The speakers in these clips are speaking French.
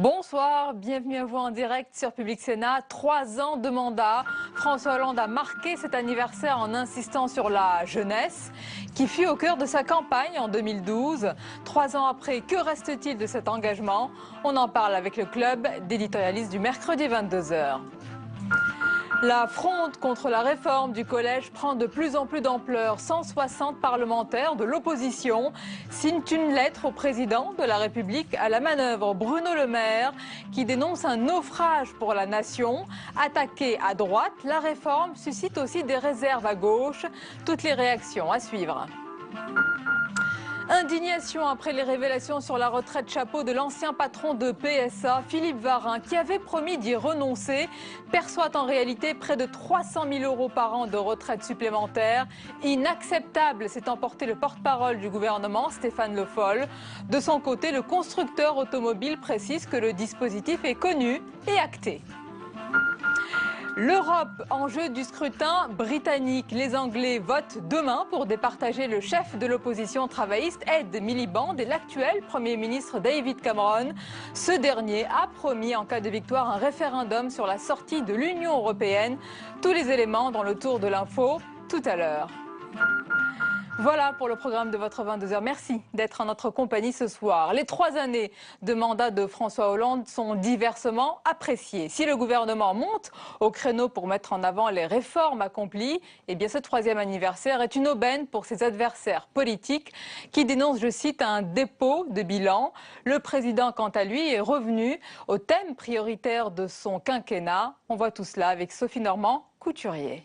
Bonsoir, bienvenue à vous en direct sur Public Sénat. 3 ans de mandat. François Hollande a marqué cet anniversaire en insistant sur la jeunesse qui fut au cœur de sa campagne en 2012. 3 ans après, que reste-t-il de cet engagement? On en parle avec le club d'éditorialistes du mercredi 22h. La fronde contre la réforme du collège prend de plus en plus d'ampleur. 160 parlementaires de l'opposition signent une lettre au président de la République à la manœuvre. Bruno Le Maire qui dénonce un naufrage pour la nation. Attaquée à droite, la réforme suscite aussi des réserves à gauche. Toutes les réactions à suivre. Indignation après les révélations sur la retraite chapeau de l'ancien patron de PSA, Philippe Varin, qui avait promis d'y renoncer, perçoit en réalité près de 300 000 € par an de retraite supplémentaire. Inacceptable, s'est emporté le porte-parole du gouvernement, Stéphane Le Foll. De son côté, le constructeur automobile précise que le dispositif est connu et acté. L'Europe, enjeu du scrutin britannique. Les Anglais votent demain pour départager le chef de l'opposition travailliste, Ed Miliband, et l'actuel Premier ministre David Cameron. Ce dernier a promis en cas de victoire un référendum sur la sortie de l'Union européenne. Tous les éléments dans le tour de l'info tout à l'heure. Voilà pour le programme de votre 22h. Merci d'être en notre compagnie ce soir. Les 3 années de mandat de François Hollande sont diversement appréciées. Si le gouvernement monte au créneau pour mettre en avant les réformes accomplies, eh bien ce 3e anniversaire est une aubaine pour ses adversaires politiques qui dénoncent, je cite, un dépôt de bilan. Le président, quant à lui, est revenu au thème prioritaire de son quinquennat. On voit tout cela avec Sophie Normand-Couturier.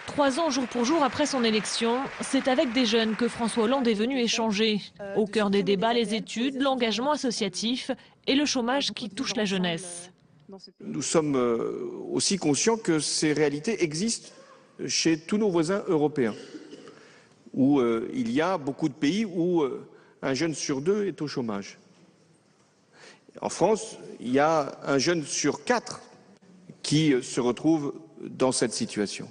3 ans jour pour jour après son élection, c'est avec des jeunes que François Hollande est venu échanger. Au cœur des débats, les études, l'engagement associatif et le chômage qui touche la jeunesse. Nous sommes aussi conscients que ces réalités existent chez tous nos voisins européens, où il y a beaucoup de pays où un jeune sur 2 est au chômage. En France, il y a un jeune sur 4 qui se retrouve dans cette situation.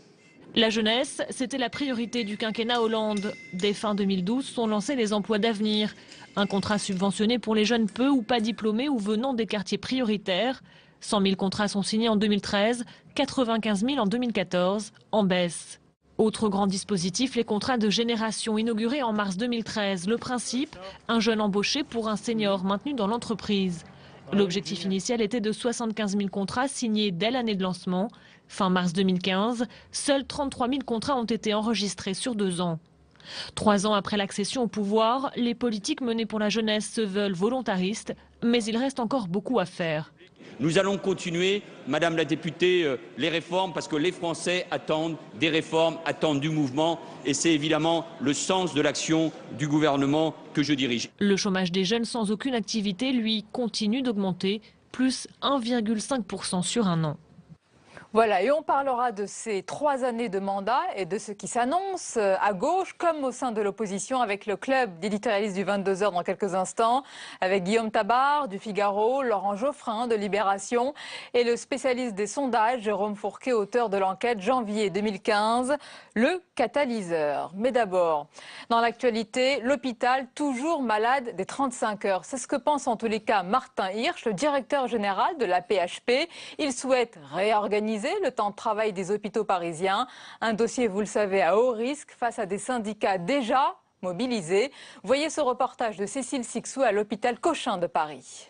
La jeunesse, c'était la priorité du quinquennat Hollande. Dès fin 2012 sont lancés les emplois d'avenir. Un contrat subventionné pour les jeunes peu ou pas diplômés ou venant des quartiers prioritaires. 100 000 contrats sont signés en 2013, 95 000 en 2014, en baisse. Autre grand dispositif, les contrats de génération inaugurés en mars 2013. Le principe, un jeune embauché pour un senior maintenu dans l'entreprise. L'objectif initial était de 75 000 contrats signés dès l'année de lancement. Fin mars 2015, seuls 33 000 contrats ont été enregistrés sur 2 ans. 3 ans après l'accession au pouvoir, les politiques menées pour la jeunesse se veulent volontaristes, mais il reste encore beaucoup à faire. Nous allons continuer, Madame la députée, les réformes parce que les Français attendent des réformes, attendent du mouvement et c'est évidemment le sens de l'action du gouvernement que je dirige. Le chômage des jeunes sans aucune activité, lui, continue d'augmenter, plus 1,5% sur un an. Voilà, et on parlera de ces 3 années de mandat et de ce qui s'annonce à gauche comme au sein de l'opposition avec le club d'éditorialistes du 22h dans quelques instants, avec Guillaume Tabar du Figaro, Laurent Geoffrin de Libération et le spécialiste des sondages, Jérôme Fourquet, auteur de l'enquête janvier 2015, le catalyseur. Mais d'abord, dans l'actualité, l'hôpital toujours malade des 35 heures. C'est ce que pense en tous les cas Martin Hirsch, le directeur général de la PHP. Il souhaite réorganiser le temps de travail des hôpitaux parisiens. Un dossier, vous le savez, à haut risque face à des syndicats déjà mobilisés. Voyez ce reportage de Cécile Sixou à l'hôpital Cochin de Paris.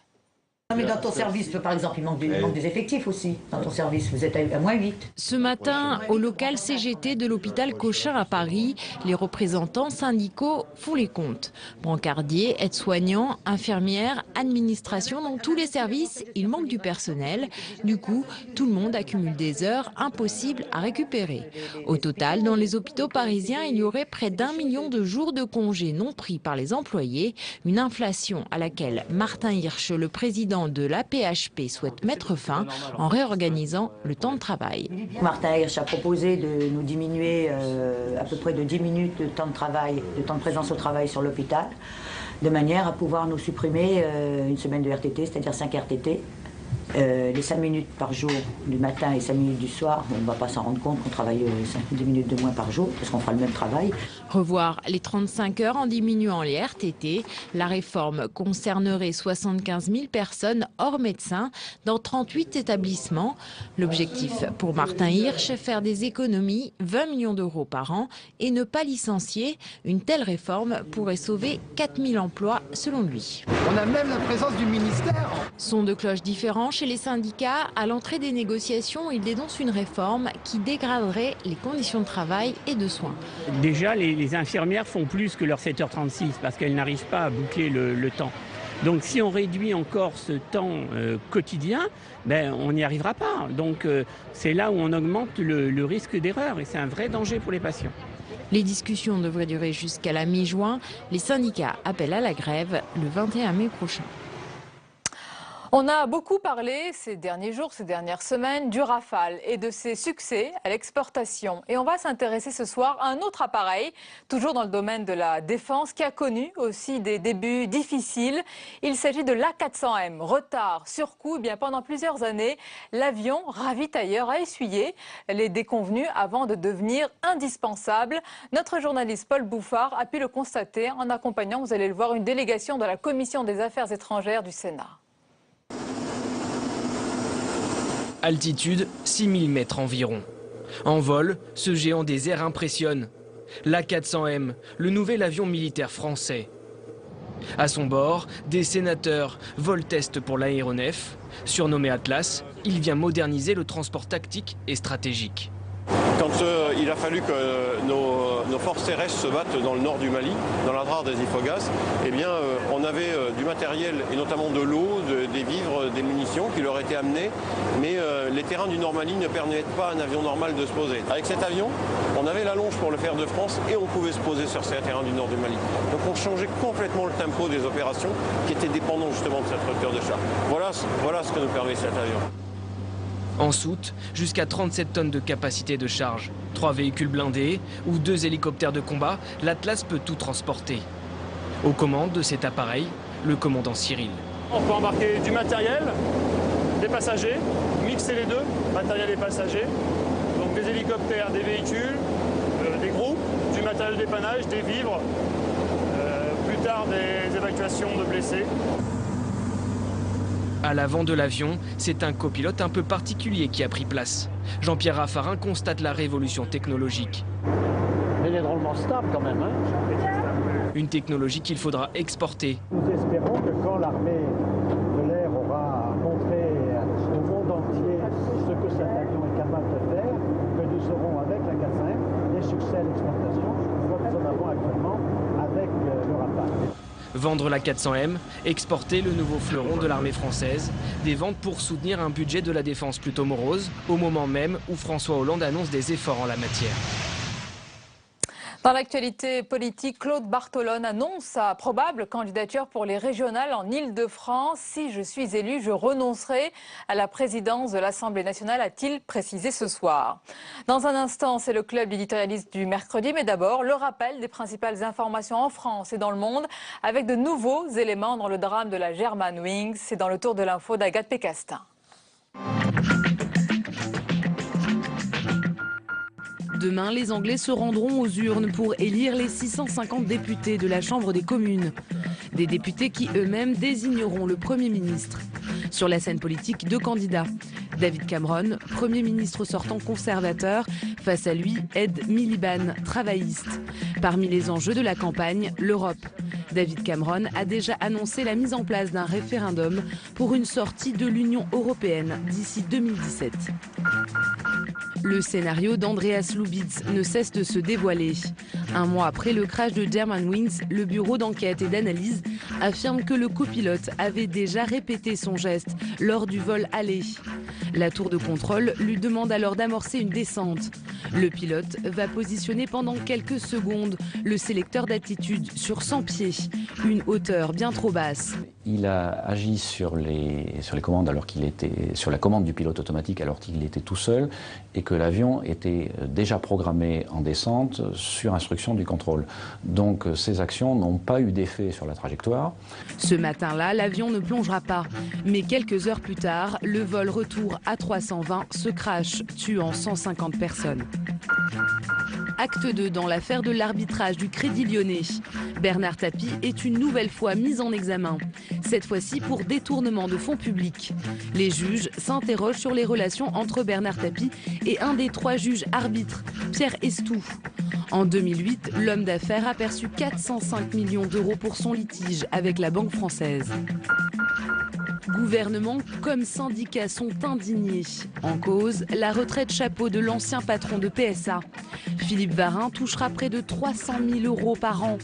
Non mais dans ton service, par exemple, il manque des effectifs aussi. Dans ton service, vous êtes à -8. Ce matin, au local CGT de l'hôpital Cochin à Paris, les représentants syndicaux font les comptes. Brancardiers, aides-soignants, infirmières, administration, dans tous les services, il manque du personnel. Du coup, tout le monde accumule des heures impossibles à récupérer. Au total, dans les hôpitaux parisiens, il y aurait près d'1 million de jours de congés non pris par les employés. Une inflation à laquelle Martin Hirsch, le président de la PHP, souhaite mettre fin en réorganisant le temps de travail. Martin Hirsch a proposé de nous diminuer à peu près de 10 minutes de temps de travail, de temps de présence au travail sur l'hôpital, de manière à pouvoir nous supprimer une semaine de RTT, c'est-à-dire 5 RTT, Les 5 minutes par jour du matin et 5 minutes du soir, on ne va pas s'en rendre compte qu'on travaille 10 minutes de moins par jour parce qu'on fera le même travail. Revoir les 35 heures en diminuant les RTT. La réforme concernerait 75 000 personnes hors médecins dans 38 établissements. L'objectif pour Martin Hirsch, faire des économies, 20 millions d'euros par an et ne pas licencier. Une telle réforme pourrait sauver 4 000 emplois selon lui. On a même la présence du ministère. Son de cloche différent chez les syndicats. À l'entrée des négociations, ils dénoncent une réforme qui dégraderait les conditions de travail et de soins. Déjà, les infirmières font plus que leurs 7h36 parce qu'elles n'arrivent pas à boucler le temps. Donc si on réduit encore ce temps quotidien, on n'y arrivera pas. Donc c'est là où on augmente le risque d'erreur et c'est un vrai danger pour les patients. Les discussions devraient durer jusqu'à la mi-juin. Les syndicats appellent à la grève le 21 mai prochain. On a beaucoup parlé ces derniers jours, ces dernières semaines du Rafale et de ses succès à l'exportation. Et on va s'intéresser ce soir à un autre appareil, toujours dans le domaine de la défense, qui a connu aussi des débuts difficiles. Il s'agit de l'A400M. Retard, surcoût, pendant plusieurs années, l'avion ravitailleur a essuyé les déconvenues avant de devenir indispensable. Notre journaliste Paul Bouffard a pu le constater en accompagnant, vous allez le voir, une délégation de la Commission des Affaires étrangères du Sénat. Altitude 6000 mètres environ. En vol, ce géant des airs impressionne. L'A400M, le nouvel avion militaire français. À son bord, des sénateurs, vol-test pour l'aéronef. Surnommé Atlas, il vient moderniser le transport tactique et stratégique. Quand il a fallu que nos forces terrestres se battent dans le nord du Mali, dans la rare des Ifoghas, on avait du matériel et notamment de l'eau, des vivres, des munitions qui leur étaient amenés, mais les terrains du Nord Mali ne permettent pas à un avion normal de se poser. Avec cet avion, on avait la longe pour le faire de France et on pouvait se poser sur ces terrains du nord du Mali. Donc on changeait complètement le tempo des opérations qui étaient dépendants justement de cette hauteur de char. Voilà ce que nous permet cet avion. En soute, jusqu'à 37 tonnes de capacité de charge. 3 véhicules blindés ou 2 hélicoptères de combat, l'Atlas peut tout transporter. Aux commandes de cet appareil, le commandant Cyril. On peut embarquer du matériel, des passagers, mixer les deux, matériel et passagers. Donc des hélicoptères, des véhicules, des groupes, du matériel dépannage, des vivres, plus tard des évacuations de blessés. À l'avant de l'avion, c'est un copilote un peu particulier qui a pris place. Jean-Pierre Raffarin constate la révolution technologique. Elle est drôlement stable quand même. Une technologie qu'il faudra exporter. Nous espérons que quand l'armée de l'air aura montré au monde entier ce que cet avion est capable de faire, que nous aurons avec la 400M les succès à l'exportation que nous en avons actuellement avec le Rafale. Vendre la 400M, exporter le nouveau fleuron de l'armée française, des ventes pour soutenir un budget de la défense plutôt morose, au moment même où François Hollande annonce des efforts en la matière. Dans l'actualité politique, Claude Bartolone annonce sa probable candidature pour les régionales en Île-de-France. Si je suis élu, je renoncerai à la présidence de l'Assemblée nationale, a-t-il précisé ce soir. Dans un instant, c'est le club éditorialiste du mercredi, mais d'abord, le rappel des principales informations en France et dans le monde, avec de nouveaux éléments dans le drame de la Germanwings. C'est dans le tour de l'info d'Agathe Pécastin. Demain, les Anglais se rendront aux urnes pour élire les 650 députés de la Chambre des communes. Des députés qui eux-mêmes désigneront le Premier ministre. Sur la scène politique, 2 candidats. David Cameron, Premier ministre sortant conservateur. Face à lui, Ed Miliband, travailliste. Parmi les enjeux de la campagne, l'Europe. David Cameron a déjà annoncé la mise en place d'un référendum pour une sortie de l'Union européenne d'ici 2017. Le scénario d'Andreas Lubitz ne cesse de se dévoiler. Un mois après le crash de Germanwings, le bureau d'enquête et d'analyse affirme que le copilote avait déjà répété son geste lors du vol aller. La tour de contrôle lui demande alors d'amorcer une descente. Le pilote va positionner pendant quelques secondes le sélecteur d'attitude sur 100 pieds, une hauteur bien trop basse. Il a agi sur les commandes alors qu'il était sur la commande du pilote automatique alors qu'il était tout seul et que l'avion était déjà programmé en descente sur instruction du contrôle. Donc ces actions n'ont pas eu d'effet sur la trajectoire. Ce matin-là, l'avion ne plongera pas. Mais quelques heures plus tard, le vol retour à 320 se crache, tuant 150 personnes. Acte 2 dans l'affaire de l'arbitrage du Crédit Lyonnais. Bernard Tapie est une nouvelle fois mis en examen. Cette fois-ci pour détournement de fonds publics. Les juges s'interrogent sur les relations entre Bernard Tapie et un des 3 juges arbitres, Pierre Estou. En 2008, l'homme d'affaires a perçu 405 millions d'euros pour son litige avec la Banque française. Gouvernement comme syndicats sont indignés. En cause, la retraite chapeau de l'ancien patron de PSA. Philippe Varin touchera près de 300 000 euros par an.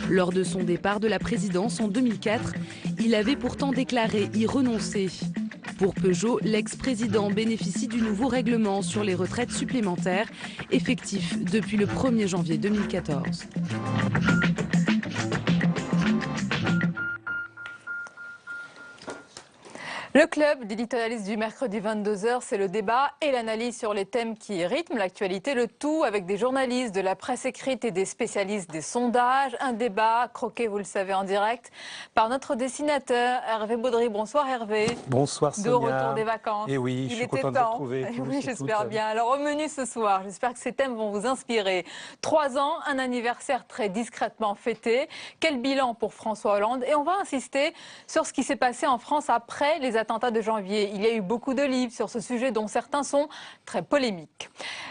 Lors de son départ de la présidence en 2004, il avait pourtant déclaré y renoncer. Pour Peugeot, l'ex-président bénéficie du nouveau règlement sur les retraites supplémentaires, effectif depuis le 1er janvier 2014. Le club d'éditorialistes du mercredi 22h, c'est le débat et l'analyse sur les thèmes qui rythment l'actualité, le tout avec des journalistes de la presse écrite et des spécialistes des sondages. Un débat croqué, vous le savez, en direct par notre dessinateur Hervé Baudry. Bonsoir Hervé. Bonsoir Sonia. De retour des vacances. Et oui, je suis content de vous retrouver. Oui, j'espère bien. Alors au menu ce soir, j'espère que ces thèmes vont vous inspirer. 3 ans, un anniversaire très discrètement fêté. Quel bilan pour François Hollande? Et on va insister sur ce qui s'est passé en France après les attentats de janvier. Il y a eu beaucoup de livres sur ce sujet dont certains sont très polémiques.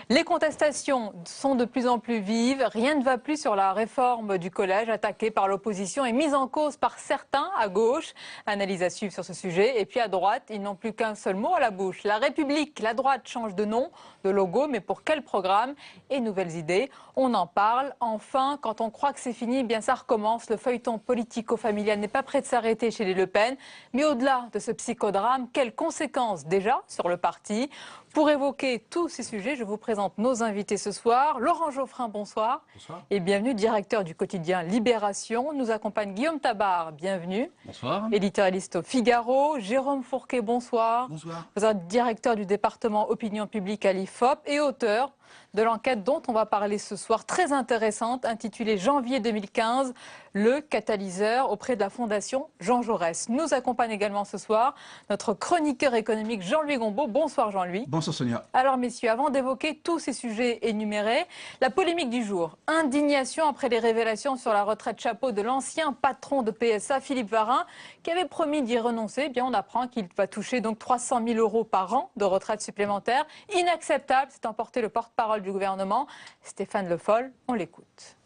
Les contestations sont de plus en plus vives. Rien ne va plus sur la réforme du collège attaquée par l'opposition et mise en cause par certains à gauche. Analyse à suivre sur ce sujet. Et puis à droite, ils n'ont plus qu'un seul mot à la bouche. La République, la droite change de nom, de logo, mais pour quel programme et nouvelles idées? On en parle. Enfin, quand on croit que c'est fini, eh bien ça recommence. Le feuilleton politico-familial n'est pas prêt de s'arrêter chez les Le Pen. Mais au-delà de ce psychodrame, quelles conséquences déjà sur le parti? Pour évoquer tous ces sujets, je vous présente nos invités ce soir. Laurent Geoffrin, bonsoir. Bonsoir. Et bienvenue, directeur du quotidien Libération. Nous accompagne Guillaume Tabar, bienvenue. Bonsoir. Éditorialiste au Figaro. Jérôme Fourquet, bonsoir. Bonsoir. Vous êtes directeur du département opinion publique à l'IFOP et auteur de l'enquête dont on va parler ce soir, très intéressante, intitulée Janvier 2015, le catalyseur auprès de la Fondation Jean Jaurès. Nous accompagne également ce soir notre chroniqueur économique Jean-Louis Gombaud. Bonsoir Jean-Louis. Bonsoir Sonia. Alors messieurs, avant d'évoquer tous ces sujets énumérés, la polémique du jour. Indignation après les révélations sur la retraite chapeau de l'ancien patron de PSA, Philippe Varin, qui avait promis d'y renoncer. Eh bien, on apprend qu'il va toucher donc 300 000 euros par an de retraite supplémentaire. Inacceptable, c'est emporté le porte-parole du gouvernement, Stéphane Le Foll. On l'écoute.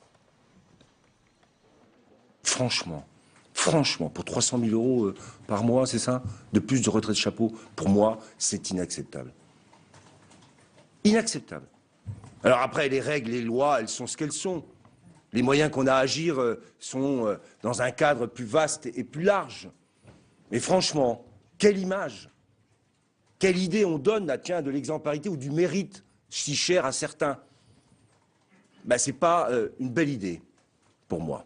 Franchement, pour 300 000 euros par mois, c'est ça, de plus de retraite chapeau, pour moi, c'est inacceptable. Inacceptable. Alors après, les règles, les lois, elles sont ce qu'elles sont. Les moyens qu'on a à agir sont dans un cadre plus vaste et plus large. Mais franchement, quelle image, quelle idée on donne de l'exemplarité ou du mérite si cher à certains. Ben, c'est pas une belle idée pour moi.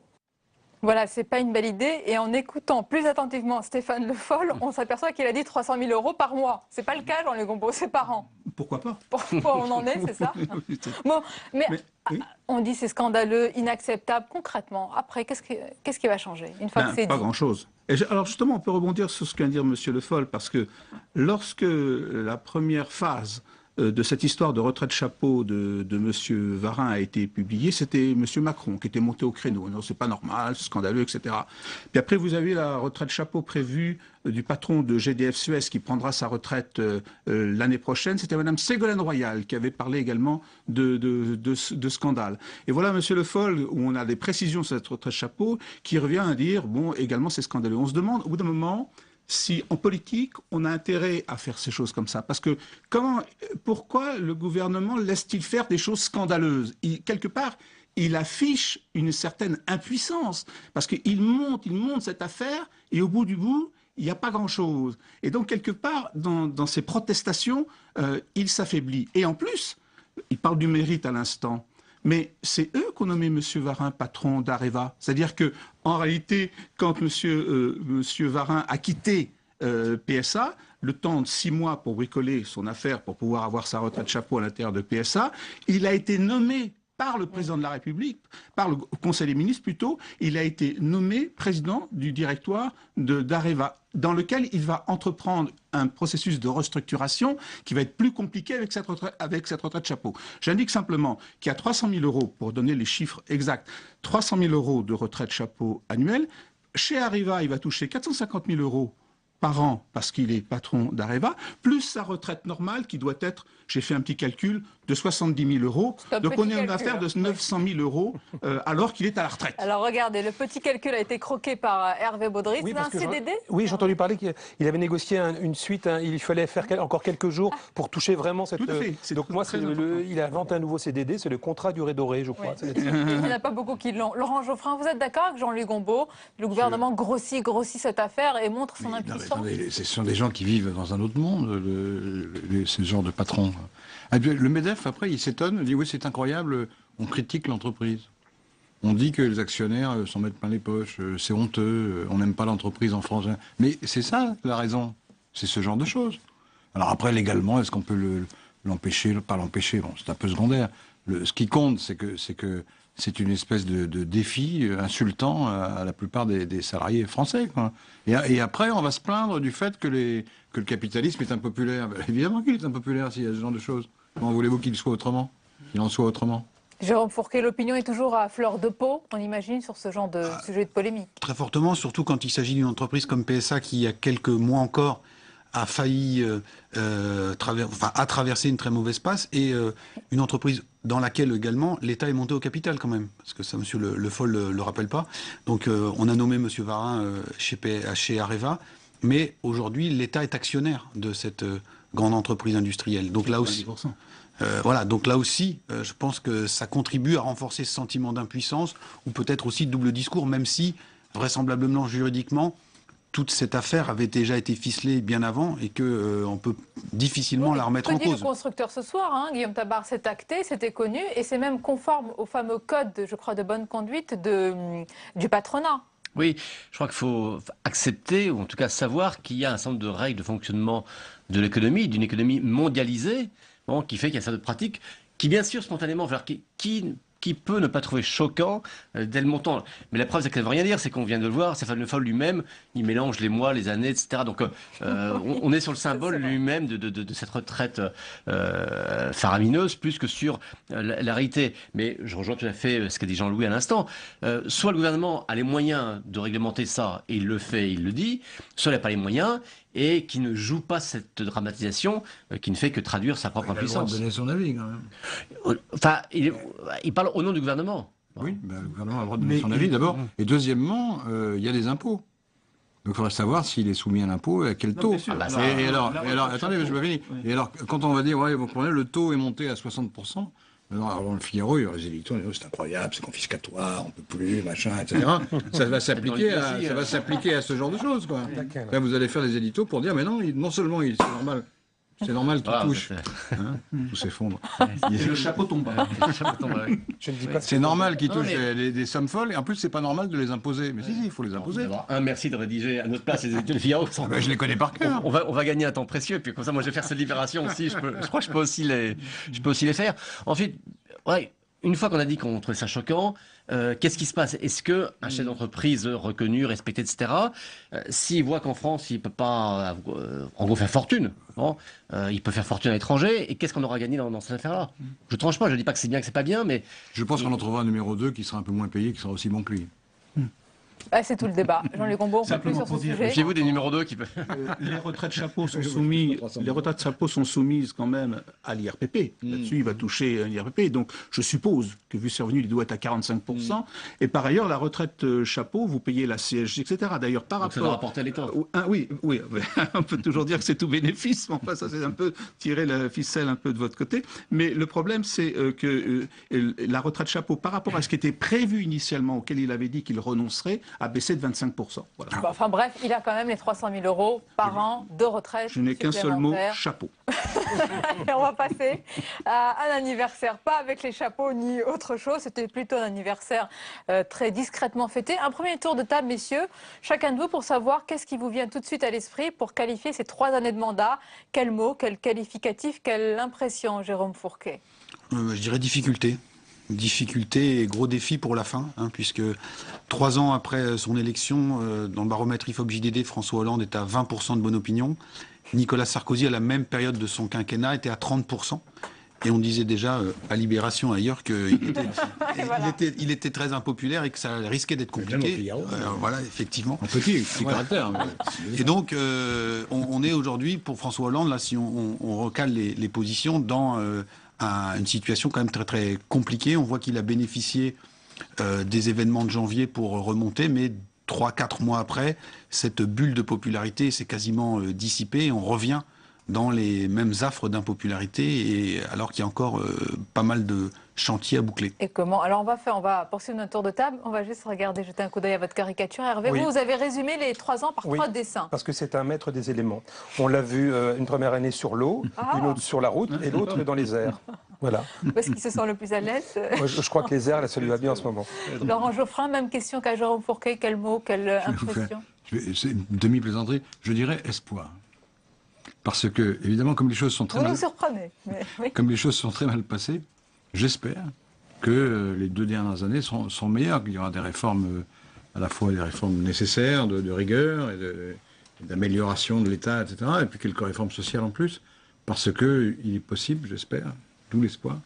Voilà, c'est pas une belle idée. Et en écoutant plus attentivement Stéphane Le Foll, on s'aperçoit qu'il a dit 300 000 euros par mois. C'est pas le cas, Jean-Luc Gombaud, c'est par an. Pourquoi pas? Pourquoi on en est, c'est ça? Bon, mais oui. On dit c'est scandaleux, inacceptable. Concrètement, après, qu'est-ce qui va changer une fois que c'est dit? Pas grand-chose. Alors justement, on peut rebondir sur ce que vient de dire M. Le Foll, parce que lorsque la première phase de cette histoire de retraite chapeau de M. Varin a été publiée, c'était M. Macron qui était monté au créneau. Non, c'est pas normal, c'est scandaleux, etc. Puis après, vous avez la retraite chapeau prévue du patron de GDF Suez qui prendra sa retraite l'année prochaine. C'était Mme Ségolène Royal qui avait parlé également de scandale. Et voilà, M. Le Foll, où on a des précisions sur cette retraite chapeau, qui revient à dire, bon, également c'est scandaleux. On se demande, au bout d'un moment, si en politique, on a intérêt à faire ces choses comme ça. Parce que pourquoi le gouvernement laisse-t-il faire des choses scandaleuses? Quelque part, il affiche une certaine impuissance. Parce qu'il monte cette affaire, et au bout du bout, il n'y a pas grand-chose. Et donc, quelque part, dans ces protestations, il s'affaiblit. Et en plus, il parle du mérite à l'instant. Mais c'est eux qui ont nommé M. Varin patron d'Areva. C'est-à-dire que, en réalité, quand M. Varin a quitté PSA, le temps de 6 mois pour bricoler son affaire, pour pouvoir avoir sa retraite chapeau à l'intérieur de PSA, il a été nommé par le président de la République, par le Conseil des ministres plutôt, il a été nommé président du directoire d'Areva, dans lequel il va entreprendre un processus de restructuration qui va être plus compliqué avec cette retraite chapeau. J'indique simplement qu'il y a 300 000 euros, pour donner les chiffres exacts, 300 000 euros de retraite chapeau annuelle. Chez Areva, il va toucher 450 000 euros par an parce qu'il est patron d'Areva, plus sa retraite normale qui doit être, j'ai fait un petit calcul, de 70 000 euros. Donc on est une affaire de 900 000 euros alors qu'il est à la retraite. Alors regardez, le petit calcul a été croqué par Hervé Baudry. Oui, c'est un CDD? Oui, j'ai entendu parler qu'il avait négocié une suite, il fallait faire encore quelques jours pour toucher vraiment cette... Tout à fait. Donc moi, il a inventé un nouveau CDD, c'est le contrat durée dorée, je crois. Oui. Il n'y en a pas beaucoup qui l'ont. Laurent Geoffrin, vous êtes d'accord avec Jean-Louis Gombault? Le gouvernement grossit cette affaire et montre son impuissance. Ce sont des gens qui vivent dans un autre monde, ce genre de patrons. Le MEDEF, après, il s'étonne, il dit oui, c'est incroyable, on critique l'entreprise. On dit que les actionnaires s'en mettent plein les poches, c'est honteux, on n'aime pas l'entreprise en France. Mais c'est ça la raison, c'est ce genre de choses. Alors après, légalement, est-ce qu'on peut l'empêcher, pas l'empêcher? Bon, c'est un peu secondaire. Ce qui compte, c'est que c'est une espèce de défi insultant à la plupart des salariés français, quoi. Et après, on va se plaindre du fait que le capitalisme est impopulaire. Ben, évidemment qu'il est impopulaire s'il y a ce genre de choses. Comment voulez-vous qu'il soit autrement? Qu'il en soit autrement? Jérôme Fourquet, l'opinion est toujours à fleur de peau, on imagine, sur ce genre de sujet de polémique. Très fortement, surtout quand il s'agit d'une entreprise comme PSA qui, il y a quelques mois encore, a failli a traversé une très mauvaise passe, et une entreprise dans laquelle également l'État est monté au capital quand même, parce que ça, M. Le Foll le rappelle pas. Donc on a nommé M. Varin chez Areva, mais aujourd'hui l'État est actionnaire de cette grande entreprise industrielle. Donc là aussi, voilà. Donc là aussi, je pense que ça contribue à renforcer ce sentiment d'impuissance, ou peut-être aussi de double discours, même si vraisemblablement juridiquement, toute cette affaire avait déjà été ficelée bien avant et qu'on peut difficilement la remettre en cause. Le constructeur ce soir, Guillaume Tabar, c'est acté, c'était connu, et c'est même conforme au fameux code, je crois, de bonne conduite du patronat. Oui, je crois qu'il faut accepter, ou en tout cas savoir qu'il y a un certain nombre de règles de fonctionnement de l'économie, d'une économie mondialisée, qui fait qu'il y a certaines pratiques qui, bien sûr, spontanément, qui peut ne pas trouver choquant dès le montant. Mais la preuve, c'est que ça ne veut rien dire, c'est qu'on vient de le voir, Stéphane Le Foll lui-même, il mélange les mois, les années, etc. Donc on est sur le symbole lui-même de cette retraite faramineuse, plus que sur la réalité. Mais je rejoins tout à fait ce qu'a dit Jean-Louis à l'instant. Soit le gouvernement a les moyens de réglementer ça, et il le fait, il le dit, soit il n'a pas les moyens, et qui ne joue pas cette dramatisation, qui ne fait que traduire sa propre impuissance. Il a le droit de donner son avis, quand même. Enfin, il parle au nom du gouvernement. Oui, le gouvernement a le droit de donner son avis, d'abord. Et deuxièmement, il y a des impôts. Donc il faudrait savoir s'il est soumis à l'impôt et à quel taux. Et alors, attendez, je me finis. Et alors, quand on va dire, ouais, vous comprenez, le taux est monté à 60%, alors, dans le Figaro, il y aura des éditeurs, c'est incroyable, c'est confiscatoire, on peut plus, machin, etc. Ça va s'appliquer à ce genre de choses, quoi. Là, vous allez faire des éditos pour dire, mais non seulement c'est normal qu'il touche, tout s'effondre. Le chapeau tombe. C'est normal qu'il touche des sommes folles, et en plus, c'est pas normal de les imposer. Mais si, il faut les imposer. Merci de rédiger à notre place les éditos du Figaro. Je les connais par cœur. On va gagner un temps précieux, puis comme ça, moi, je vais faire cette libération aussi. Je crois que je peux aussi les faire. Ensuite, ouais, une fois qu'on a dit qu'on trouvait ça choquant, qu'est-ce qui se passe? Est-ce qu'un chef d'entreprise reconnu, respecté, etc., s'il voit qu'en France, il ne peut pas en gros faire fortune, il peut faire fortune à l'étranger, et qu'est-ce qu'on aura gagné dans cette affaire-là? Je ne tranche pas, je ne dis pas que c'est bien, que c'est pas bien, mais... Je pense qu'on en trouvera un numéro 2 qui sera un peu moins payé, qui sera aussi bon que lui. C'est tout le débat. Jean-Luc Gombault, on peut plus sur ce sujet. Chez vous des numéros 2 qui peuvent... Les retraites chapeaux sont soumises quand même à l'IRPP. Là-dessus, il va toucher un IRPP. Donc, je suppose que, vu ses revenus, il doit être à 45%. Et par ailleurs, la retraite chapeau, vous payez la CSG, etc. D'ailleurs, par rapport... Ça doit rapporter à l'État. Oui, on peut toujours dire que c'est tout bénéfice. Mais enfin, ça, c'est un peu tirer la ficelle un peu de votre côté. Mais le problème, c'est que la retraite chapeau, par rapport à ce qui était prévu initialement, auquel il avait dit qu'il renoncerait, a baissé de 25%. Voilà. Bon, enfin bref, il a quand même les 300 000 € par an de retraite. Je n'ai qu'un seul mot, chapeau. Et on va passer à un anniversaire, pas avec les chapeaux ni autre chose, c'était plutôt un anniversaire très discrètement fêté. Un premier tour de table, messieurs, chacun de vous pour savoir qu'est-ce qui vous vient tout de suite à l'esprit pour qualifier ces 3 années de mandat. Quel mot, quel qualificatif, quelle impression, Jérôme Fourquet? Je dirais difficulté. Difficulté et gros défi pour la fin, puisque 3 ans après son élection, dans le baromètre IFOP-JDD, François Hollande est à 20% de bonne opinion. Nicolas Sarkozy, à la même période de son quinquennat, était à 30%. Et on disait déjà à Libération ailleurs qu'il était, il était très impopulaire et que ça risquait d'être compliqué. Voilà, effectivement. Un petit caractère. Et donc, on est aujourd'hui, pour François Hollande, là, si on recale les positions, dans une situation quand même très très compliquée. On voit qu'il a bénéficié des événements de janvier pour remonter, mais 3-4 mois après, cette bulle de popularité s'est quasiment dissipée et on revient dans les mêmes affres d'impopularité, et alors qu'il y a encore pas mal de chantiers à boucler. Et comment? Alors on va poursuivre notre tour de table, on va juste regarder, jeter un coup d'œil à votre caricature. Hervé, Oui. vous avez résumé les 3 ans par 3 dessins. Parce que c'est un maître des éléments. On l'a vu une première année sur l'eau, une autre sur la route et l'autre dans les airs. Voilà. Où est-ce qu'il se sent le plus à l'aise? Moi, je crois que les airs, là, ça lui va bien en ce moment. Laurent Geoffrin, même question qu'à Jérôme Fourquet. Quel mot, quelle impression? C'est une demi-plaisanterie. Je dirais espoir. Parce que, évidemment, comme les choses sont très Vous nous surprenez. Oui. Comme les choses sont très mal passées, j'espère que les 2 dernières années sont meilleures, qu'il y aura des réformes, à la fois des réformes nécessaires, de rigueur, et d'amélioration de l'État, etc., et puis quelques réformes sociales en plus, parce qu'il est possible, j'espère, d'où l'espoir,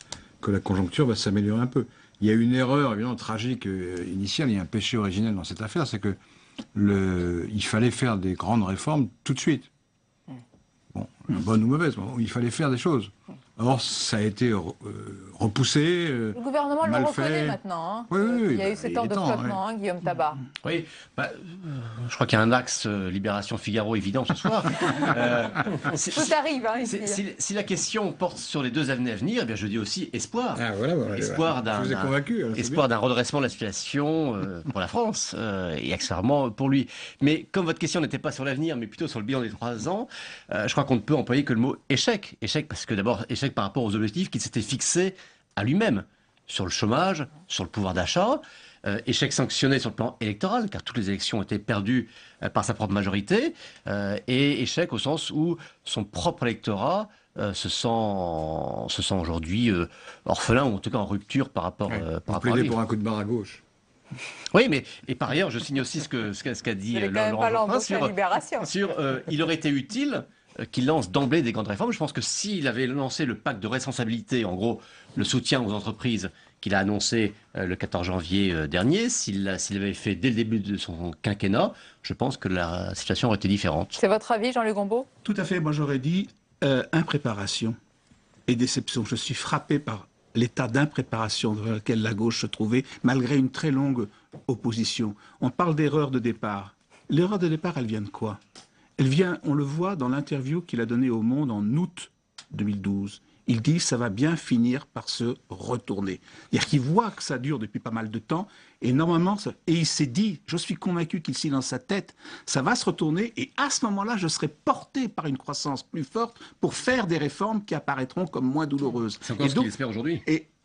que la conjoncture va s'améliorer un peu. Il y a une erreur, évidemment, tragique initiale, il y a un péché originel dans cette affaire, c'est que il fallait faire des grandes réformes tout de suite. Bon, bonne ou mauvaise, il fallait faire des choses. Or, ça a été repoussé, le gouvernement mal le reconnaît fait. maintenant. Hein. Oui, il y a eu ce temps de flottement, Guillaume Tabar. Oui, je crois qu'il y a un axe Libération Figaro évident ce soir. Tout arrive ici. Si la question porte sur les 2 années à venir, eh bien je dis aussi espoir. Espoir d'un redressement de la situation pour la France et accessoirement pour lui. Mais comme votre question n'était pas sur l'avenir, mais plutôt sur le bilan des 3 ans, je crois qu'on ne peut employer que le mot échec. Échec parce que d'abord, échec par rapport aux objectifs qu'il s'était fixés à lui-même, sur le chômage, sur le pouvoir d'achat, échec sanctionné sur le plan électoral, car toutes les élections ont été perdues par sa propre majorité, et échec au sens où son propre électorat se sent aujourd'hui orphelin, ou en tout cas en rupture par rapport à lui. Pour un coup de barre à gauche. Oui, mais et par ailleurs, je signe aussi ce qu'a dit Laurent Geoffrin sur il aurait été utile qu'il lance d'emblée des grandes réformes. Je pense que s'il avait lancé le pacte de responsabilité, en gros le soutien aux entreprises qu'il a annoncé le 14 janvier dernier, s'il l'avait fait dès le début de son quinquennat, je pense que la situation aurait été différente. C'est votre avis, Jean-Luc Gombault? Tout à fait. Moi, j'aurais dit impréparation et déception. Je suis frappé par l'état d'impréparation dans lequel la gauche se trouvait, malgré une très longue opposition. On parle d'erreur de départ. L'erreur de départ, elle vient de quoi? Elle vient, on le voit dans l'interview qu'il a donnée au Monde en août 2012. Il dit ça va bien finir par se retourner. C'est-à-dire qu'il voit que ça dure depuis pas mal de temps et normalement, et il s'est dit, je suis convaincu qu'il s'y dans sa tête, ça va se retourner et à ce moment-là, je serai porté par une croissance plus forte pour faire des réformes qui apparaîtront comme moins douloureuses. C'est encore ce qu'il espère aujourd'hui.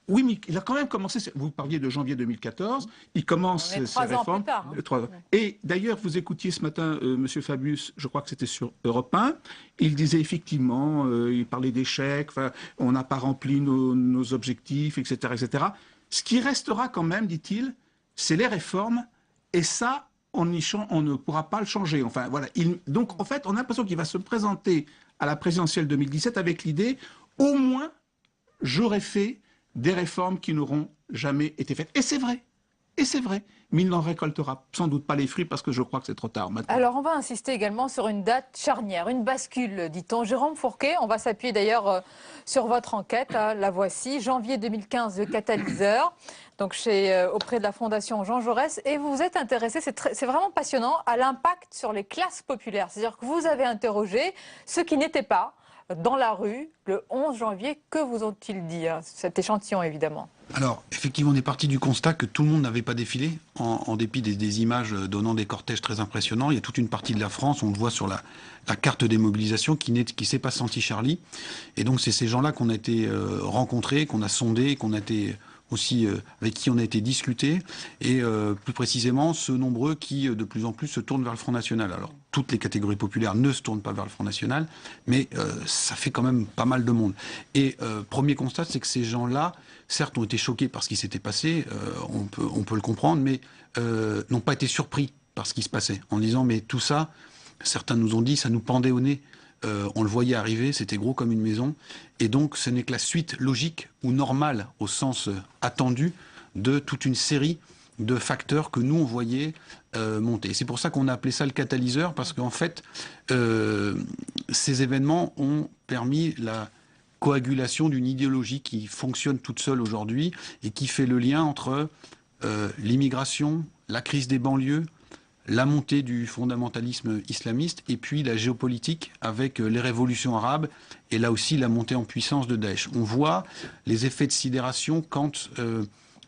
Oui, mais il a quand même commencé, vous parliez de janvier 2014, il commence ces réformes. Plus tard, hein. Et d'ailleurs, vous écoutiez ce matin M. Fabius, je crois que c'était sur Europe 1, il disait effectivement, il parlait d'échecs, on n'a pas rempli nos objectifs, etc., etc. Ce qui restera quand même, dit-il, c'est les réformes, et ça, on ne pourra pas le changer. Enfin, voilà. Donc, en fait, on a l'impression qu'il va se présenter à la présidentielle 2017 avec l'idée, au moins, j'aurais fait des réformes qui n'auront jamais été faites. Et c'est vrai. Mais il n'en récoltera sans doute pas les fruits parce que je crois que c'est trop tard maintenant. Alors on va insister également sur une date charnière, une bascule, dit-on. Jérôme Fourquet, on va s'appuyer d'ailleurs sur votre enquête, la voici, janvier 2015, le catalyseur, donc auprès de la Fondation Jean Jaurès, et vous vous êtes intéressé, c'est vraiment passionnant, à l'impact sur les classes populaires. C'est-à-dire que vous avez interrogé ceux qui n'étaient pas dans la rue le 11 janvier. Que vous ont-ils dit, cet échantillon évidemment? Alors, effectivement, on est parti du constat que tout le monde n'avait pas défilé, en dépit des images donnant des cortèges très impressionnants. Il y a toute une partie de la France, on le voit sur la carte des mobilisations, qui s'est pas senti Charlie. Et donc, c'est ces gens-là qu'on a été rencontrés, qu'on a sondés, qu'on a été aussi avec qui on a été discuté, et plus précisément ceux nombreux qui de plus en plus se tournent vers le Front National. Alors toutes les catégories populaires ne se tournent pas vers le Front National, mais ça fait quand même pas mal de monde. Et premier constat, c'est que ces gens-là, certes, ont été choqués par ce qui s'était passé, on peut le comprendre, mais n'ont pas été surpris par ce qui se passait, en disant mais tout ça, certains nous ont dit, ça nous pendait au nez. On le voyait arriver, c'était gros comme une maison. Et donc, ce n'est que la suite logique ou normale, au sens attendu, de toute une série de facteurs que nous, on voyait monter. C'est pour ça qu'on a appelé ça le catalyseur, parce qu'en fait, ces événements ont permis la coagulation d'une idéologie qui fonctionne toute seule aujourd'hui et qui fait le lien entre l'immigration, la crise des banlieues, la montée du fondamentalisme islamiste et puis la géopolitique avec les révolutions arabes et là aussi la montée en puissance de Daesh. On voit les effets de sidération quand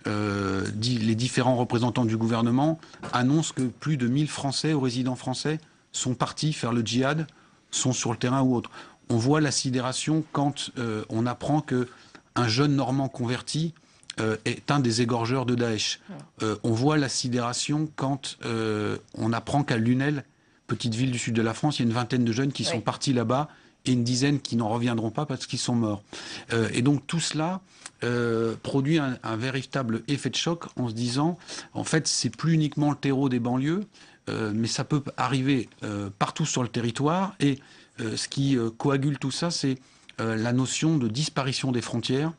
les différents représentants du gouvernement annoncent que plus de 1000 Français ou résidents français sont partis faire le djihad, sont sur le terrain ou autre. On voit la sidération quand on apprend qu'un jeune Normand converti est un des égorgeurs de Daesh. On voit la sidération quand on apprend qu'à Lunel, petite ville du sud de la France, il y a une vingtaine de jeunes qui sont partis là-bas et une dizaine qui n'en reviendront pas parce qu'ils sont morts. Et donc tout cela produit un véritable effet de choc en se disant, en fait, c'est plus uniquement le terreau des banlieues, mais ça peut arriver partout sur le territoire. Et ce qui coagule tout ça, c'est la notion de disparition des frontières,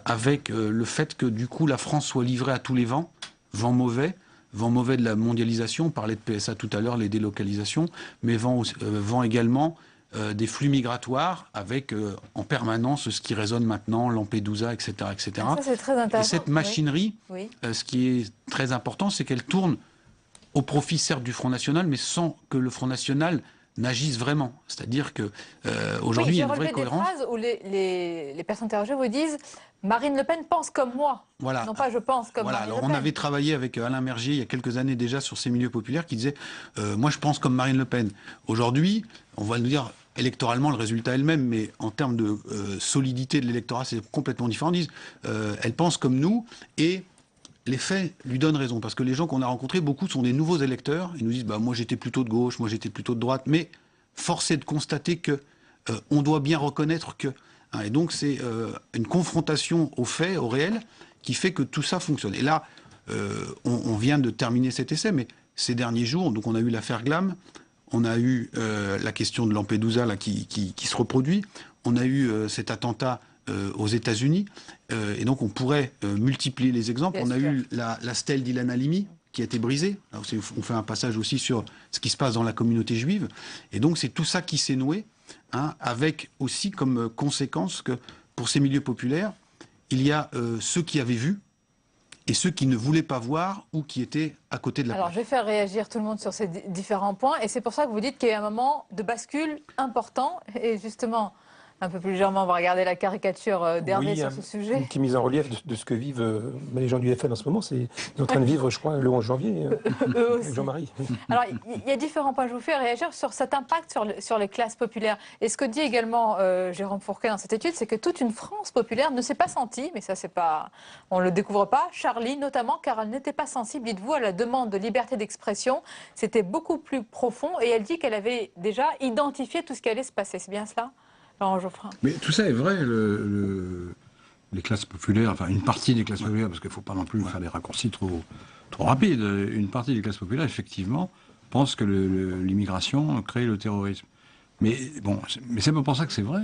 avec le fait que du coup la France soit livrée à tous les vents mauvais de la mondialisation, on parlait de PSA tout à l'heure, les délocalisations, mais vent également des flux migratoires avec en permanence ce qui résonne maintenant, Lampedusa, etc. etc. Ça, c'est très intéressant. Et cette machinerie, ce qui est très important, c'est qu'elle tourne au profit certes du Front National, mais sans que le Front National n'agissent vraiment. C'est-à-dire que aujourd'hui, il y a une vraie cohérence. J'ai relevé des phrases où les personnes interrogées vous disent « Marine Le Pen pense comme moi ». Voilà. Non pas « je pense comme Marine Alors, Le Pen ». On avait travaillé avec Alain Mergier il y a quelques années déjà sur ces milieux populaires qui disaient moi je pense comme Marine Le Pen ». Aujourd'hui, on va nous dire électoralement le résultat est le même, mais en termes de solidité de l'électorat, c'est complètement différent. Ils disent elle pense comme nous et les faits lui donnent raison, parce que les gens qu'on a rencontrés, beaucoup sont des nouveaux électeurs. Ils nous disent moi j'étais plutôt de gauche, moi j'étais plutôt de droite, mais force est de constater que on doit bien reconnaître que. Et donc c'est une confrontation aux faits, au réel, qui fait que tout ça fonctionne. Et là, on vient de terminer cet essai, mais ces derniers jours, donc on a eu l'affaire Glam, on a eu la question de Lampedusa là, qui se reproduit, on a eu cet attentat aux États-Unis, et donc on pourrait multiplier les exemples. On a eu la stèle d'Ilan Halimi qui a été brisée. Alors, on fait un passage aussi sur ce qui se passe dans la communauté juive, et donc c'est tout ça qui s'est noué, avec aussi comme conséquence que pour ces milieux populaires, il y a ceux qui avaient vu et ceux qui ne voulaient pas voir ou qui étaient à côté de la Alors, je vais faire réagir tout le monde sur ces différents points, et c'est pour ça que vous dites qu'il y a un moment de bascule important, et justement, un peu plus légèrement, on va regarder la caricature d'Hervé sur ce sujet. Une petite mise en relief de ce que vivent les gens du FN en ce moment. Ils sont en train de vivre, je crois, le 11 janvier, Jean-Marie. Alors, il y a différents points. Je vous fais réagir sur cet impact sur les classes populaires. Et ce que dit également Jérôme Fourquet dans cette étude, c'est que toute une France populaire ne s'est pas sentie, mais ça, c'est pas, on ne le découvre pas, Charlie notamment, car elle n'était pas sensible, dites-vous, à la demande de liberté d'expression. C'était beaucoup plus profond, et elle dit qu'elle avait déjà identifié tout ce qui allait se passer. C'est bien cela ? Mais tout ça est vrai, les classes populaires, enfin une partie des classes populaires, parce qu'il ne faut pas non plus faire des raccourcis trop rapides, une partie des classes populaires, effectivement, pense que l'immigration crée le terrorisme. Mais bon, mais c'est pas pour ça que c'est vrai.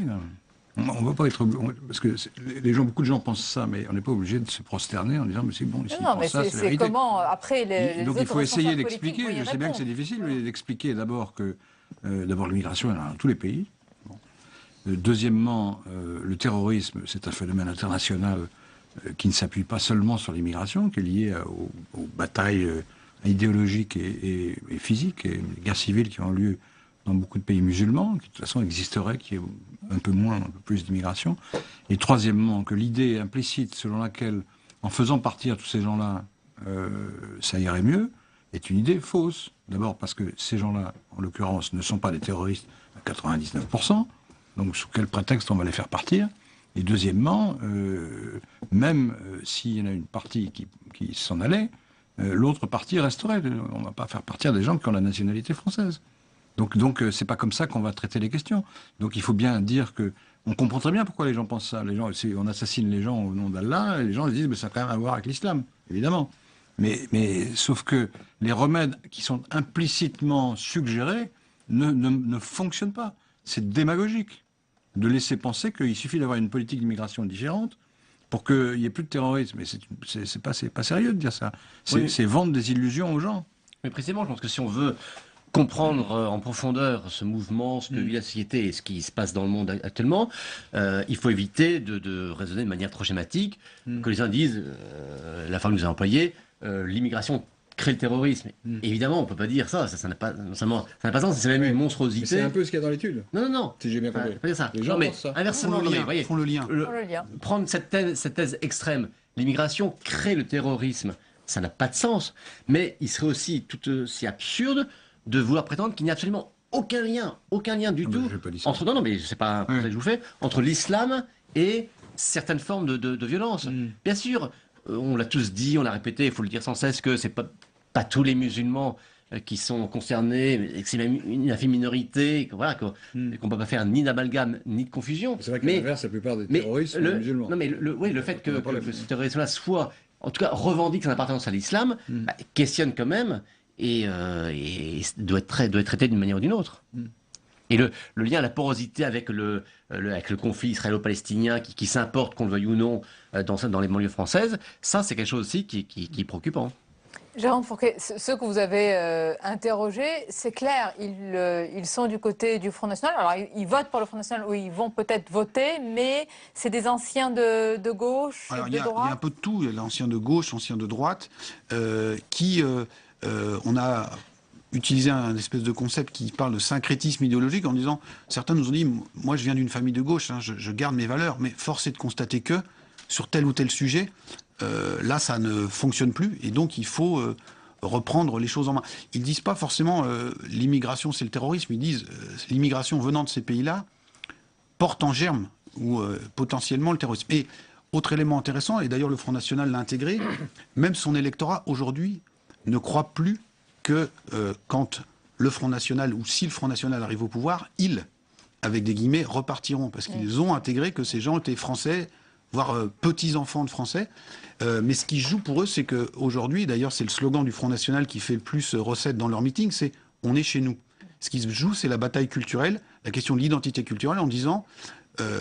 On ne va pas être... Parce que beaucoup de gens pensent ça, mais on n'est pas obligé de se prosterner en disant mais c'est bon, ici, non, mais c'est la vérité. Comment, après, donc il faut essayer d'expliquer. Je sais bien que c'est difficile d'expliquer d'abord que l'immigration est dans tous les pays. Deuxièmement, le terrorisme, c'est un phénomène international qui ne s'appuie pas seulement sur l'immigration, qui est lié aux batailles idéologiques et physiques, et les guerres civiles qui ont lieu dans beaucoup de pays musulmans, qui de toute façon existerait, qui est un peu moins, un peu plus d'immigration. Et troisièmement, que l'idée implicite selon laquelle, en faisant partir tous ces gens-là, ça irait mieux, est une idée fausse. D'abord parce que ces gens-là, en l'occurrence, ne sont pas des terroristes à 99%, donc sous quel prétexte on va les faire partir? Et deuxièmement, même s'il y en a une partie qui s'en allait, l'autre partie resterait. On ne va pas faire partir des gens qui ont la nationalité française. Donc c'est pas comme ça qu'on va traiter les questions. Donc il faut bien dire que on comprend très bien pourquoi les gens pensent ça. Les gens, on assassine les gens au nom d'Allah, et les gens se disent mais ça a quand même à voir avec l'islam, évidemment. Mais sauf que les remèdes qui sont implicitement suggérés ne fonctionnent pas. C'est démagogique de laisser penser qu'il suffit d'avoir une politique d'immigration différente pour qu'il n'y ait plus de terrorisme. Mais c'est pas sérieux de dire ça. C'est vendre des illusions aux gens. Mais précisément, je pense que si on veut comprendre en profondeur ce mouvement, ce que vit la société et ce qui se passe dans le monde actuellement, il faut éviter de raisonner de manière trop schématique, que les gens disent, la forme que nous avons employée, l'immigration crée le terrorisme. Évidemment, on ne peut pas dire ça, ça n'a pas sens, c'est même une monstruosité. C'est un peu ce qu'il y a dans l'étude. Non. Si j'ai bien compris. Pas dire ça. Les gens mais pensent ça. inversement, Font le lien. Prendre cette thèse extrême, l'immigration crée le terrorisme, ça n'a pas de sens. Mais il serait aussi tout aussi absurde de vouloir prétendre qu'il n'y a absolument aucun lien du tout entre mais c'est pas ça que je vous fais, entre l'islam et certaines formes de violence. Bien sûr, on l'a tous dit, on l'a répété, il faut le dire sans cesse que c'est pas tous les musulmans qui sont concernés, et que c'est même une infime minorité, qu'on ne peut pas faire ni d'amalgame ni de confusion. C'est vrai qu'à l'inverse, la plupart des terroristes sont musulmans. Non, mais le fait que ce terrorisme-là soit, en tout cas, revendique son appartenance à l'islam, questionne quand même et doit être traité d'une manière ou d'une autre. Et le lien à la porosité avec le conflit israélo-palestinien qui s'importe, qu'on le veuille ou non, dans les banlieues françaises, ça c'est quelque chose aussi qui est préoccupant. Jérôme Fourquet, ceux que vous avez interrogés, c'est clair, ils sont du côté du Front National. Alors, ils votent pour le Front National, ou ils vont peut-être voter, mais c'est des anciens de gauche, alors, de droite. Il y a un peu de tout. Il y a l'ancien de gauche, ancien de droite, on a utilisé un espèce de concept qui parle de syncrétisme idéologique en disant, certains nous ont dit, moi je viens d'une famille de gauche, je garde mes valeurs, mais force est de constater que sur tel ou tel sujet, là ça ne fonctionne plus et donc il faut reprendre les choses en main. Ils disent pas forcément l'immigration c'est le terrorisme, ils disent l'immigration venant de ces pays-là porte en germe ou potentiellement le terrorisme. Et autre élément intéressant, et d'ailleurs le Front National l'a intégré, même son électorat aujourd'hui ne croit plus que quand le Front National, ou si le Front National arrive au pouvoir, ils, avec des guillemets, repartiront. Parce qu'ils ont intégré que ces gens étaient français, voire petits-enfants de français. Mais ce qui joue pour eux, c'est qu'aujourd'hui, d'ailleurs c'est le slogan du Front National qui fait le plus recette dans leur meeting, c'est « on est chez nous ». Ce qui se joue, c'est la bataille culturelle, la question de l'identité culturelle, en disant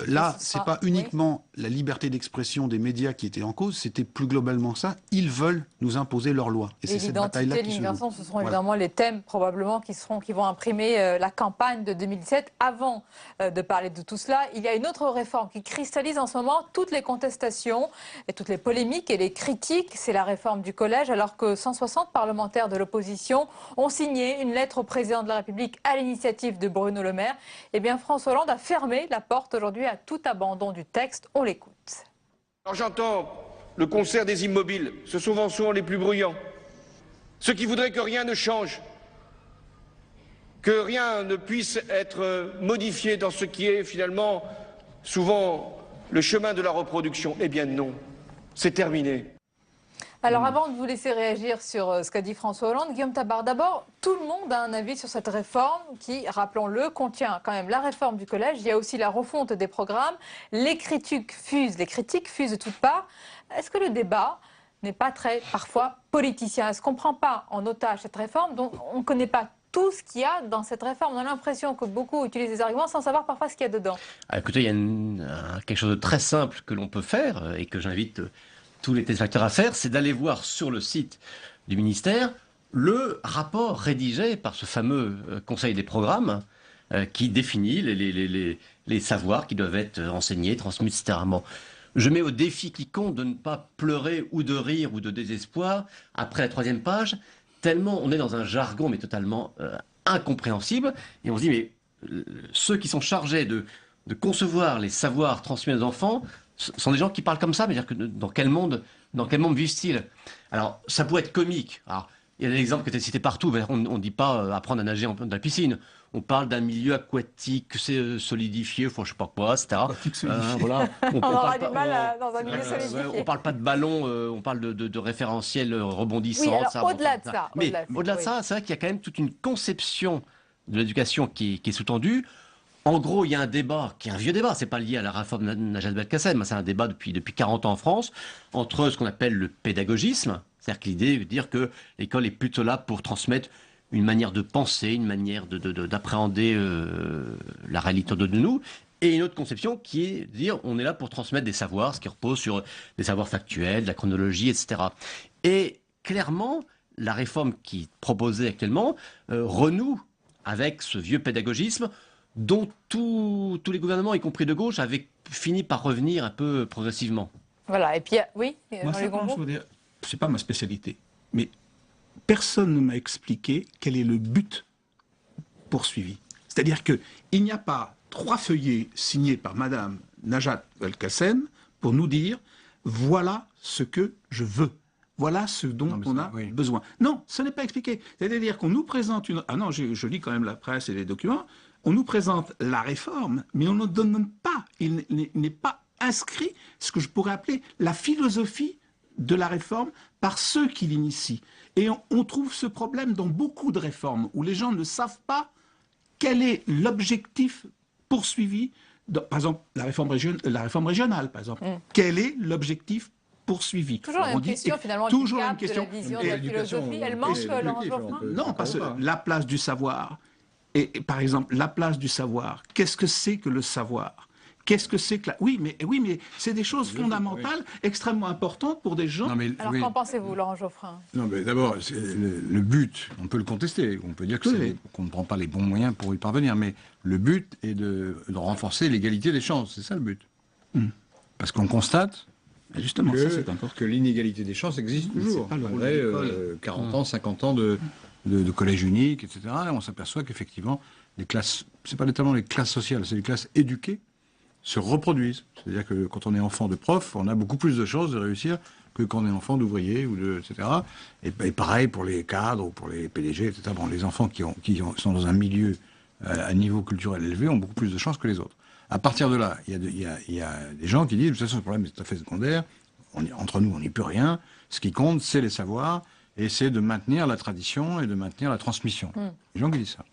là, c'est pas uniquement la liberté d'expression des médias qui était en cause, c'était plus globalement ça. Ils veulent nous imposer leurs lois. Et c'est cette bataille-là qui se joue. Ce seront évidemment les thèmes probablement qui vont imprimer la campagne de 2017. Avant de parler de tout cela, il y a une autre réforme qui cristallise en ce moment toutes les contestations et toutes les polémiques et les critiques. C'est la réforme du collège, alors que 160 parlementaires de l'opposition ont signé une lettre au président de la République à l'initiative de Bruno Le Maire. Eh bien, François Hollande a fermé la porte aujourd'hui à tout abandon du texte. On l'écoute. Alors j'entends le concert des immobiles, ce sont souvent les plus bruyants, ceux qui voudraient que rien ne change, que rien ne puisse être modifié dans ce qui est finalement souvent le chemin de la reproduction. Eh bien non, c'est terminé. Alors avant de vous laisser réagir sur ce qu'a dit François Hollande, Guillaume Tabar, d'abord, tout le monde a un avis sur cette réforme qui, rappelons-le, contient quand même la réforme du collège. Il y a aussi la refonte des programmes. Les critiques fusent de toutes parts. Est-ce que le débat n'est pas très, parfois, politicien? Est-ce qu'on ne prend pas en otage cette réforme dont on ne connaît pas tout ce qu'il y a dans cette réforme? On a l'impression que beaucoup utilisent des arguments sans savoir parfois ce qu'il y a dedans. Ah, écoutez, il y a quelque chose de très simple que l'on peut faire et que j'invite tous les téléspectateurs à faire, c'est d'aller voir sur le site du ministère le rapport rédigé par ce fameux Conseil des programmes qui définit les savoirs qui doivent être enseignés, transmis, etc. Bon, je mets au défi quiconque de ne pas pleurer ou de rire ou de désespoir après la 3e page, tellement on est dans un jargon mais totalement incompréhensible. Et on se dit, mais ceux qui sont chargés de concevoir les savoirs transmis aux enfants sont des gens qui parlent comme ça, mais dire que dans quel monde vivent-ils? Alors, ça pourrait être comique. Alors, il y a des exemples qui étaient cités partout. On ne dit pas apprendre à nager dans la piscine. On parle d'un milieu aquatique, c'est solidifié, je ne sais pas quoi, etc. Voilà. On aura du mal dans un milieu solidifié. On ne parle pas de ballon, on parle de référentiels rebondissants. Oui, alors au-delà de ça. Mais au-delà de ça, c'est vrai qu'il y a quand même toute une conception de l'éducation qui est sous-tendue. En gros, il y a un débat, qui est un vieux débat, c'est pas lié à la réforme de Najat Vallaud-Belkacem, c'est un débat depuis 40 ans en France, entre ce qu'on appelle le pédagogisme, c'est-à-dire que l'idée de dire que l'école est plutôt là pour transmettre une manière de penser, une manière d'appréhender la réalité autour de nous, et une autre conception qui est de dire on est là pour transmettre des savoirs, ce qui repose sur des savoirs factuels, de la chronologie, etc. Et clairement, la réforme qui est proposée actuellement renoue avec ce vieux pédagogisme dont tous les gouvernements, y compris de gauche, avaient fini par revenir un peu progressivement. Voilà, et puis, oui, moi, je veux dire, c'est pas ma spécialité, mais personne ne m'a expliqué quel est le but poursuivi. C'est-à-dire qu'il n'y a pas 3 feuillets signés par Madame Najat Vallaud-Belkacem pour nous dire voilà ce que je veux. Voilà ce dont on a besoin. Non, ce n'est pas expliqué. C'est-à-dire qu'on nous présente une... Ah non, je lis quand même la presse et les documents. On nous présente la réforme, mais on ne donne pas, il n'est pas inscrit ce que je pourrais appeler la philosophie de la réforme par ceux qui l'initient. Et on trouve ce problème dans beaucoup de réformes, où les gens ne savent pas quel est l'objectif poursuivi. Par exemple, la réforme régionale, par exemple. Quel est l'objectif poursuivi? Toujours la même question, finalement, toujours la même question. De la vision, de la philosophie, elle manque, Laurent Geoffrin? Non, parce que la place du savoir... Et par exemple, la place du savoir, qu'est-ce que c'est que le savoir? Qu'est-ce que c'est que la... Oui, mais c'est des choses fondamentales, extrêmement importantes pour des gens. Non, mais, alors, qu'en pensez-vous, Laurent Geoffrin? Non, mais d'abord, le but, on peut le contester. On peut dire qu'on ne prend pas les bons moyens pour y parvenir. Mais le but est de renforcer l'égalité des chances. C'est ça le but. Parce qu'on constate... Justement, ça c'est important. Que l'inégalité des chances existe toujours. Malgré 40 ans, 50 ans de collège unique, etc. Et on s'aperçoit qu'effectivement, les classes, c'est pas tellement les classes sociales, c'est les classes éduquées, se reproduisent. C'est-à-dire que quand on est enfant de prof, on a beaucoup plus de chances de réussir que quand on est enfant d'ouvrier, etc. Et pareil pour les cadres ou pour les PDG, etc. Bon, les enfants qui sont dans un milieu à niveau culturel élevé ont beaucoup plus de chances que les autres. À partir de là, il y a des gens qui disent, de toute façon, ce problème est tout à fait secondaire, entre nous, on n'y peut rien, ce qui compte, c'est les savoirs, et c'est de maintenir la tradition et de maintenir la transmission. Les gens qui disent ça.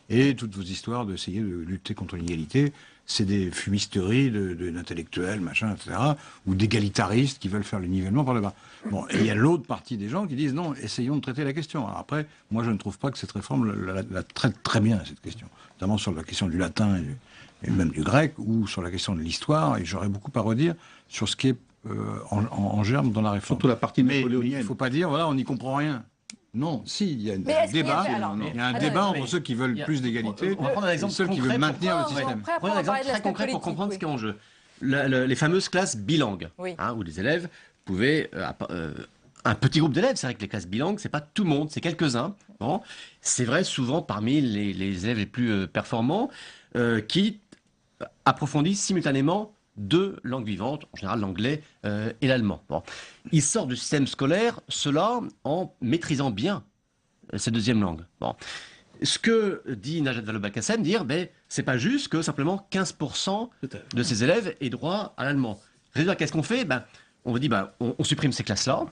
Et toutes vos histoires d'essayer de lutter contre l'inégalité, c'est des fumisteries d'intellectuels, machin, etc., ou d'égalitaristes qui veulent faire le nivellement par le bas. Bon, et il y a l'autre partie des gens qui disent non, essayons de traiter la question. Alors après, moi je ne trouve pas que cette réforme la traite très bien, cette question. Notamment sur la question du latin et même du grec, ou sur la question de l'histoire, et j'aurais beaucoup à redire sur ce qui est en germe dans la réforme. Surtout la partie napoléonienne. Il ne faut pas dire, voilà, on n'y comprend rien. Non, si, il y a un débat. Il y a un débat entre ceux qui veulent plus d'égalité et ceux qui veulent maintenir le système. Prenons un exemple très concret pour comprendre ce qui est en jeu. Les fameuses classes bilingues, où les élèves pouvaient... un petit groupe d'élèves, c'est vrai que les classes bilingues, c'est pas tout le monde, c'est quelques-uns. Bon. C'est vrai souvent parmi les élèves les plus performants qui approfondissent simultanément 2 langues vivantes, en général l'anglais et l'allemand. Bon. Ils sortent du système scolaire, cela en maîtrisant bien cette deuxième langue. Bon. Ce que dit Najat Vallaud-Belkacem, c'est pas juste que simplement 15% de ces élèves aient droit à l'allemand. Résultat, qu'est-ce qu'on fait? On vous dit, on supprime ces classes-là,